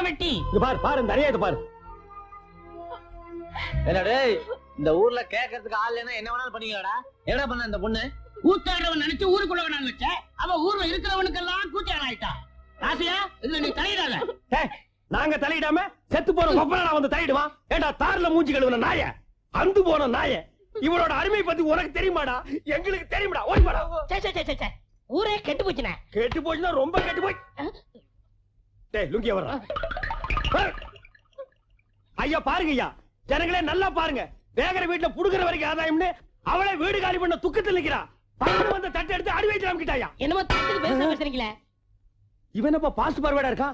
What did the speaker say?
வெட்டி. இங்க பாரு பாரு இந்த அநியாயத்தை பாரு. என்னடே இந்த ஊர்ல கேட்கறதுக்கு ஆள் இல்லைன்னா என்ன வேணாலும் பண்ணிக்கலாடா. என்னடா பண்ண இந்த பொண்ணு? கூத்தாடுறவன் நினைச்சு ஊருக்குள்ள வேணான்னு வச்ச, அவ ஊர்ல இருக்கிறவனுக்கெல்லாம் கூத்தியான் ஆயிட்டா. ராசியா இதுல நீ தலையிடாத. டேய், நாங்க தலையிடாம செத்து போன கொப்பரடா வந்து தலையிடுவான். ஏண்டா தார்ல மூஞ்சி கழுவுன நாய, அந்து போன நாய, இவளோட அருமை பத்தி உனக்கு தெரியுமாடா? எங்களுக்கு தெரியுமாடா? ஓடி போடா. சே சே சே சே, ஊரே கெட்டு போச்சுனே. கெட்டு போச்சுன்னா ரொம்ப கெட்டு போய். டேய் லுங்கிய வர்றா. ஐயா பாருங்க ஐயா, ஜனங்களே நல்லா பாருங்க. வேகர வீட்டுல புடுகிற வரைக்கும் ஆதாயம்னு அவளை வீடு காலி பண்ண துக்கத்தில் நிக்கிறா. பக்கம் வந்து தட்டை எடுத்து அடி வைத்து நமக்கிட்டாயா. என்னமோ தட்டுக்கு பேச பேசுறீங்களே. இவன் எப்ப பாஸ்ட் பார்வையா இருக்கான்?